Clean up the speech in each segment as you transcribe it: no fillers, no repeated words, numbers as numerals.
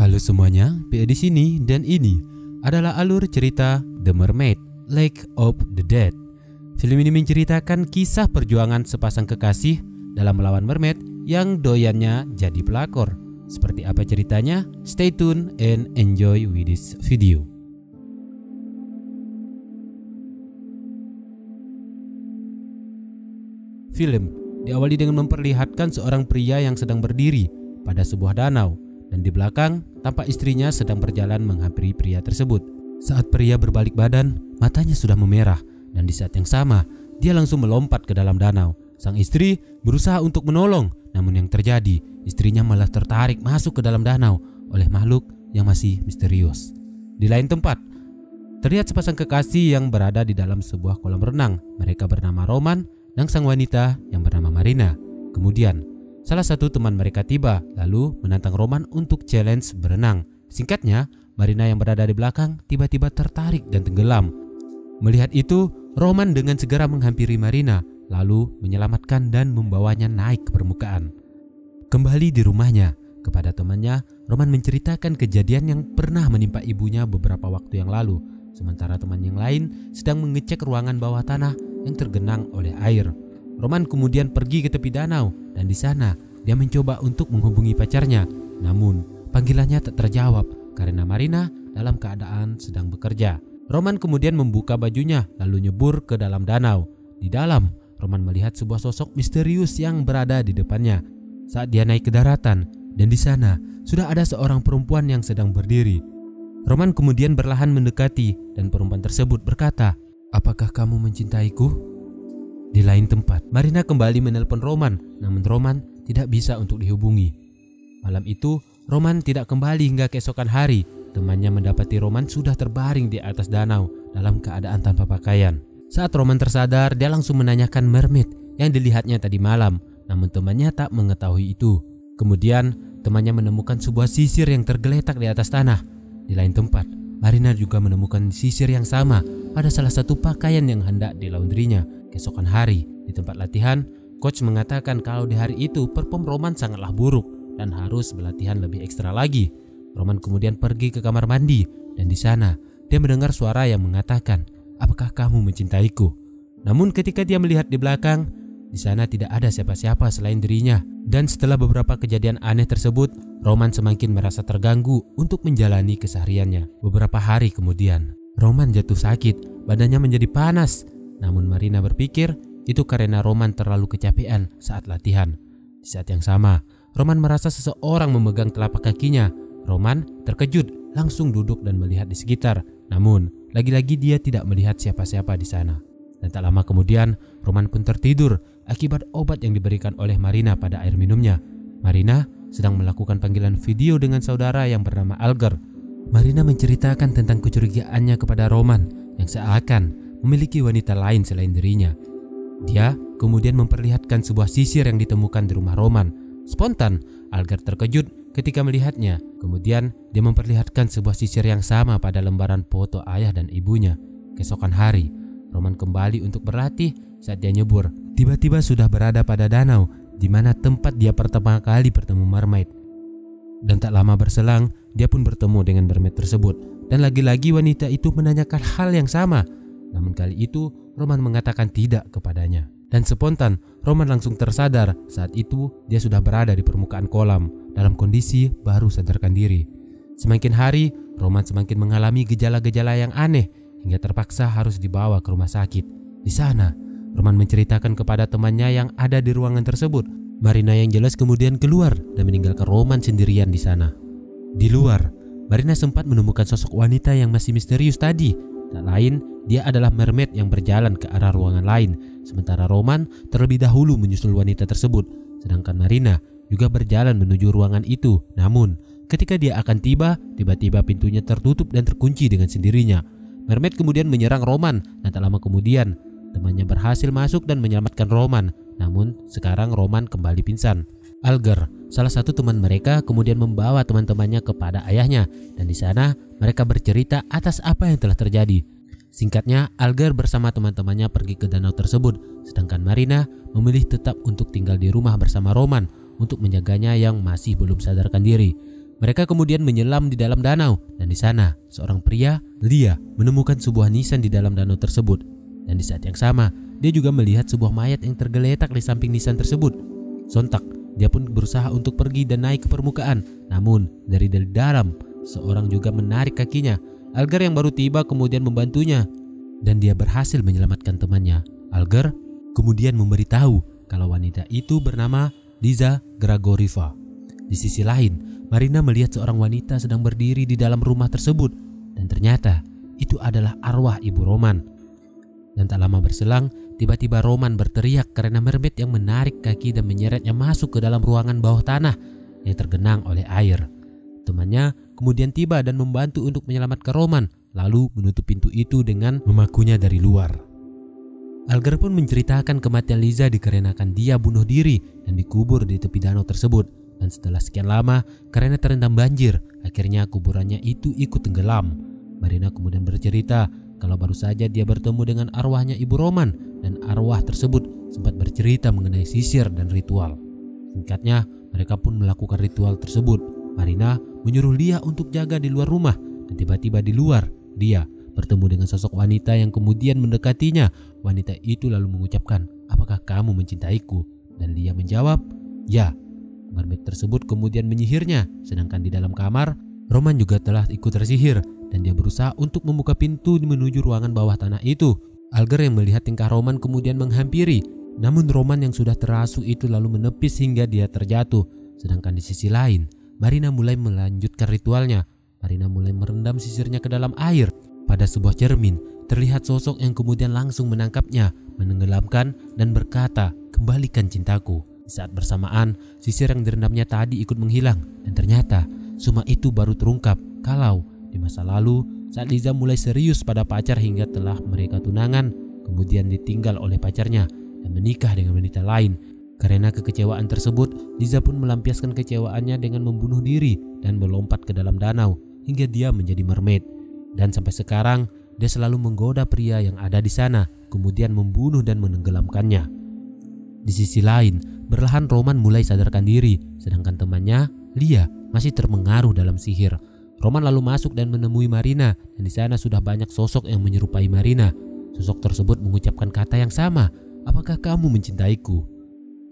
Halo semuanya, PA di sini dan ini adalah alur cerita The Mermaid, Lake of the Dead. Film ini menceritakan kisah perjuangan sepasang kekasih dalam melawan mermaid yang doyannya jadi pelakor. Seperti apa ceritanya? Stay tune and enjoy with this video. Film diawali dengan memperlihatkan seorang pria yang sedang berdiri pada sebuah danau, dan di belakang tampak istrinya sedang berjalan menghampiri pria tersebut. Saat pria berbalik badan, matanya sudah memerah, dan di saat yang sama dia langsung melompat ke dalam danau. Sang istri berusaha untuk menolong, namun yang terjadi istrinya malah tertarik masuk ke dalam danau oleh makhluk yang masih misterius. Di lain tempat, terlihat sepasang kekasih yang berada di dalam sebuah kolam renang. Mereka bernama Roman dan sang wanita yang bernama Marina. Kemudian salah satu teman mereka tiba lalu menantang Roman untuk challenge berenang. Singkatnya, Marina yang berada di belakang tiba-tiba tertarik dan tenggelam. Melihat itu, Roman dengan segera menghampiri Marina lalu menyelamatkan dan membawanya naik ke permukaan. Kembali di rumahnya, kepada temannya, Roman menceritakan kejadian yang pernah menimpa ibunya beberapa waktu yang lalu. Sementara teman yang lain sedang mengecek ruangan bawah tanah yang tergenang oleh air. Roman kemudian pergi ke tepi danau dan di sana dia mencoba untuk menghubungi pacarnya. Namun panggilannya tak terjawab karena Marina dalam keadaan sedang bekerja. Roman kemudian membuka bajunya lalu nyebur ke dalam danau. Di dalam, Roman melihat sebuah sosok misterius yang berada di depannya. Saat dia naik ke daratan dan di sana sudah ada seorang perempuan yang sedang berdiri. Roman kemudian berlahan mendekati dan perempuan tersebut berkata, "Apakah kamu mencintaiku?" Di lain tempat, Marina kembali menelpon Roman, namun Roman tidak bisa untuk dihubungi. Malam itu, Roman tidak kembali hingga keesokan hari. Temannya mendapati Roman sudah terbaring di atas danau dalam keadaan tanpa pakaian. Saat Roman tersadar, dia langsung menanyakan mermaid yang dilihatnya tadi malam, namun temannya tak mengetahui itu. Kemudian, temannya menemukan sebuah sisir yang tergeletak di atas tanah. Di lain tempat, Marina juga menemukan sisir yang sama pada salah satu pakaian yang hendak dilaundrinya. Keesokan hari, di tempat latihan, coach mengatakan kalau di hari itu perform Roman sangatlah buruk dan harus berlatihan lebih ekstra lagi. Roman kemudian pergi ke kamar mandi dan di sana dia mendengar suara yang mengatakan, "Apakah kamu mencintaiku?" Namun ketika dia melihat di belakang, di sana tidak ada siapa-siapa selain dirinya. Dan setelah beberapa kejadian aneh tersebut, Roman semakin merasa terganggu untuk menjalani kesehariannya. Beberapa hari kemudian, Roman jatuh sakit, badannya menjadi panas. Namun Marina berpikir itu karena Roman terlalu kecapean saat latihan. Di saat yang sama, Roman merasa seseorang memegang telapak kakinya. Roman terkejut, langsung duduk dan melihat di sekitar. Namun, lagi-lagi dia tidak melihat siapa-siapa di sana. Dan tak lama kemudian, Roman pun tertidur akibat obat yang diberikan oleh Marina pada air minumnya. Marina sedang melakukan panggilan video dengan saudara yang bernama Alger. Marina menceritakan tentang kecurigaannya kepada Roman yang seakan memiliki wanita lain selain dirinya. Dia kemudian memperlihatkan sebuah sisir yang ditemukan di rumah Roman. Spontan, Alger terkejut ketika melihatnya. Kemudian dia memperlihatkan sebuah sisir yang sama pada lembaran foto ayah dan ibunya. Keesokan hari, Roman kembali untuk berlatih. Saat dia nyebur, tiba-tiba sudah berada pada danau di mana tempat dia pertama kali bertemu mermaid. Dan tak lama berselang, dia pun bertemu dengan mermaid tersebut. Dan lagi-lagi wanita itu menanyakan hal yang sama. Namun kali itu Roman mengatakan tidak kepadanya. Dan spontan Roman langsung tersadar. Saat itu dia sudah berada di permukaan kolam dalam kondisi baru sadarkan diri. Semakin hari, Roman semakin mengalami gejala-gejala yang aneh hingga terpaksa harus dibawa ke rumah sakit. Di sana, Roman menceritakan kepada temannya yang ada di ruangan tersebut. Marina yang jelas kemudian keluar dan meninggalkan Roman sendirian di sana. Di luar, Marina sempat menemukan sosok wanita yang masih misterius tadi. Tak lain, dia adalah mermaid yang berjalan ke arah ruangan lain. Sementara Roman terlebih dahulu menyusul wanita tersebut. Sedangkan Marina juga berjalan menuju ruangan itu. Namun, ketika dia akan tiba, tiba-tiba pintunya tertutup dan terkunci dengan sendirinya. Mermaid kemudian menyerang Roman dan tak lama kemudian temannya berhasil masuk dan menyelamatkan Roman. Namun sekarang Roman kembali pingsan. Alger, salah satu teman mereka, kemudian membawa teman-temannya kepada ayahnya dan di sana mereka bercerita atas apa yang telah terjadi. Singkatnya, Alger bersama teman-temannya pergi ke danau tersebut, sedangkan Marina memilih tetap untuk tinggal di rumah bersama Roman untuk menjaganya yang masih belum sadarkan diri. Mereka kemudian menyelam di dalam danau, dan di sana seorang pria, Lia, menemukan sebuah nisan di dalam danau tersebut. Dan di saat yang sama, dia juga melihat sebuah mayat yang tergeletak di samping nisan tersebut. Sontak, dia pun berusaha untuk pergi dan naik ke permukaan. Namun, dari dalam, seorang juga menarik kakinya. Alger yang baru tiba kemudian membantunya, dan dia berhasil menyelamatkan temannya. Alger kemudian memberitahu kalau wanita itu bernama Liza Gragorieva. Di sisi lain, Marina melihat seorang wanita sedang berdiri di dalam rumah tersebut, dan ternyata itu adalah arwah ibu Roman. Dan tak lama berselang, tiba-tiba Roman berteriak karena mermaid yang menarik kaki dan menyeretnya masuk ke dalam ruangan bawah tanah yang tergenang oleh air. Temannya kemudian tiba dan membantu untuk menyelamatkan Roman, lalu menutup pintu itu dengan memakunya dari luar. Alger pun menceritakan kematian Liza dikarenakan dia bunuh diri dan dikubur di tepi danau tersebut. Dan setelah sekian lama, karena terendam banjir, akhirnya kuburannya itu ikut tenggelam. Marina kemudian bercerita kalau baru saja dia bertemu dengan arwahnya ibu Roman, dan arwah tersebut sempat bercerita mengenai sisir dan ritual. Singkatnya, mereka pun melakukan ritual tersebut. Marina menyuruh Lia untuk jaga di luar rumah, dan tiba-tiba di luar, dia bertemu dengan sosok wanita yang kemudian mendekatinya. Wanita itu lalu mengucapkan, "Apakah kamu mencintaiku?" Dan Lia menjawab, "Ya." Mermaid tersebut kemudian menyihirnya, sedangkan di dalam kamar, Roman juga telah ikut tersihir dan dia berusaha untuk membuka pintu menuju ruangan bawah tanah itu. Alger yang melihat tingkah Roman kemudian menghampiri, namun Roman yang sudah terasuh itu lalu menepis hingga dia terjatuh. Sedangkan di sisi lain, Marina mulai melanjutkan ritualnya. Marina mulai merendam sisirnya ke dalam air. Pada sebuah cermin, terlihat sosok yang kemudian langsung menangkapnya, menenggelamkan dan berkata, "Kembalikan cintaku." Saat bersamaan, sisir yang direndamnya tadi ikut menghilang, dan ternyata semua itu baru terungkap kalau di masa lalu saat Liza mulai serius pada pacar hingga telah mereka tunangan, kemudian ditinggal oleh pacarnya dan menikah dengan wanita lain. Karena kekecewaan tersebut, Liza pun melampiaskan kecewaannya dengan membunuh diri dan melompat ke dalam danau hingga dia menjadi mermaid. Dan sampai sekarang dia selalu menggoda pria yang ada di sana, kemudian membunuh dan menenggelamkannya. Di sisi lain, berlahan Roman mulai sadarkan diri, sedangkan temannya, Lia, masih terpengaruh dalam sihir. Roman lalu masuk dan menemui Marina, dan di sana sudah banyak sosok yang menyerupai Marina. Sosok tersebut mengucapkan kata yang sama, "Apakah kamu mencintaiku?"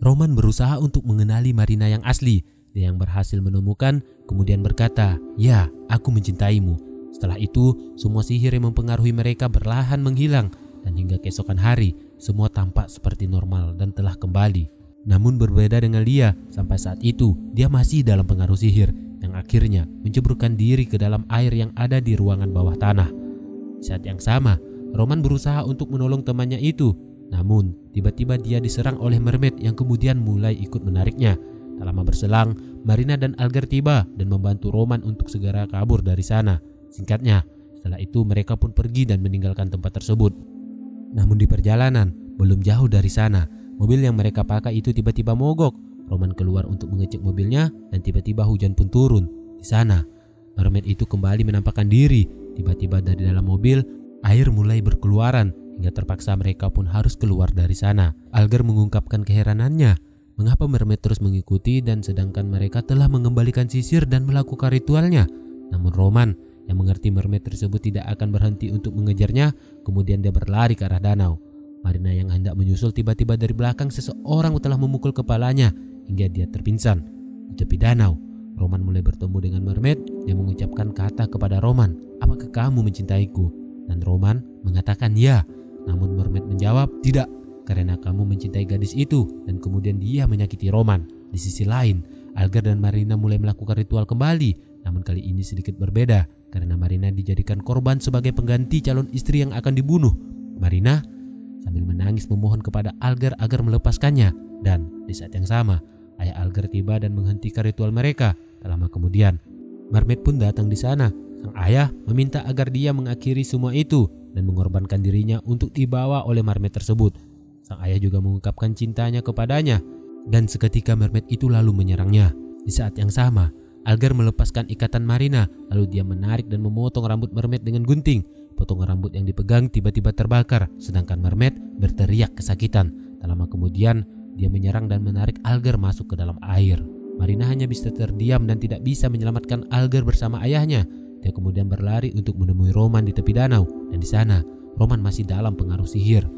Roman berusaha untuk mengenali Marina yang asli. Dia yang berhasil menemukan, kemudian berkata, "Ya, aku mencintaimu." Setelah itu, semua sihir yang mempengaruhi mereka perlahan menghilang, dan hingga keesokan hari, semua tampak seperti normal dan telah kembali. Namun berbeda dengan Lia, sampai saat itu dia masih dalam pengaruh sihir yang akhirnya menceburkan diri ke dalam air yang ada di ruangan bawah tanah. Saat yang sama, Roman berusaha untuk menolong temannya itu. Namun tiba-tiba dia diserang oleh mermaid yang kemudian mulai ikut menariknya. Tak lama berselang, Marina dan Alger tiba dan membantu Roman untuk segera kabur dari sana. Singkatnya, setelah itu mereka pun pergi dan meninggalkan tempat tersebut. Namun di perjalanan, belum jauh dari sana, mobil yang mereka pakai itu tiba-tiba mogok. Roman keluar untuk mengecek mobilnya dan tiba-tiba hujan pun turun. Di sana, mermaid itu kembali menampakkan diri. Tiba-tiba dari dalam mobil, air mulai berkeluaran hingga terpaksa mereka pun harus keluar dari sana. Alger mengungkapkan keheranannya, mengapa mermaid terus mengikuti dan sedangkan mereka telah mengembalikan sisir dan melakukan ritualnya. Namun Roman yang mengerti mermaid tersebut tidak akan berhenti untuk mengejarnya, kemudian dia berlari ke arah danau. Marina yang hendak menyusul tiba-tiba dari belakang seseorang telah memukul kepalanya hingga dia terpingsan. Di tepi danau, Roman mulai bertemu dengan mermaid yang mengucapkan kata kepada Roman, "Apakah kamu mencintaiku?" Dan Roman mengatakan ya. Namun mermaid menjawab, "Tidak, karena kamu mencintai gadis itu." Dan kemudian dia menyakiti Roman. Di sisi lain, Alger dan Marina mulai melakukan ritual kembali. Namun kali ini sedikit berbeda karena Marina dijadikan korban sebagai pengganti calon istri yang akan dibunuh. Marina sambil menangis memohon kepada Alger agar melepaskannya. Dan di saat yang sama, ayah Alger tiba dan menghentikan ritual mereka. Tak lama kemudian, mermaid pun datang di sana. Sang ayah meminta agar dia mengakhiri semua itu dan mengorbankan dirinya untuk dibawa oleh mermaid tersebut. Sang ayah juga mengungkapkan cintanya kepadanya dan seketika mermaid itu lalu menyerangnya. Di saat yang sama, Alger melepaskan ikatan Marina, lalu dia menarik dan memotong rambut mermaid dengan gunting. Potongan rambut yang dipegang tiba-tiba terbakar, sedangkan mermaid berteriak kesakitan. Tak lama kemudian, dia menyerang dan menarik Alger masuk ke dalam air. Marina hanya bisa terdiam dan tidak bisa menyelamatkan Alger bersama ayahnya. Dia kemudian berlari untuk menemui Roman di tepi danau, dan di sana Roman masih dalam pengaruh sihir.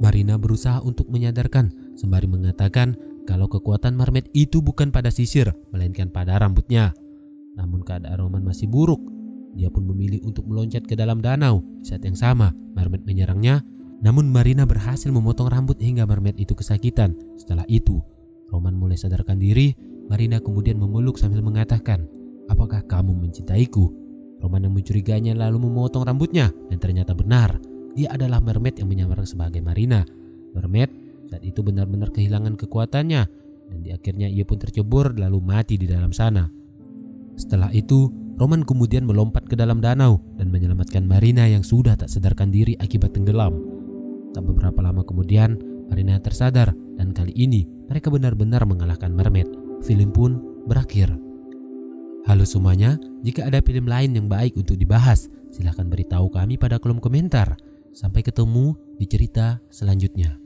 Marina berusaha untuk menyadarkan sembari mengatakan kalau kekuatan mermaid itu bukan pada sisir, melainkan pada rambutnya. Namun keadaan Roman masih buruk. Dia pun memilih untuk meloncat ke dalam danau. Di saat yang sama, mermaid menyerangnya. Namun Marina berhasil memotong rambut hingga mermaid itu kesakitan. Setelah itu, Roman mulai sadarkan diri. Marina kemudian memeluk sambil mengatakan, "Apakah kamu mencintaiku?" Roman yang mencurigainya lalu memotong rambutnya, dan ternyata benar. Dia adalah mermaid yang menyamar sebagai Marina. Mermaid saat itu benar-benar kehilangan kekuatannya, dan akhirnya ia pun tercebur lalu mati di dalam sana. Setelah itu, Roman kemudian melompat ke dalam danau dan menyelamatkan Marina yang sudah tak sadarkan diri akibat tenggelam. Tak beberapa lama kemudian, Marina tersadar, dan kali ini mereka benar-benar mengalahkan mermaid. Film pun berakhir. Halo semuanya, jika ada film lain yang baik untuk dibahas, silahkan beritahu kami pada kolom komentar. Sampai ketemu di cerita selanjutnya.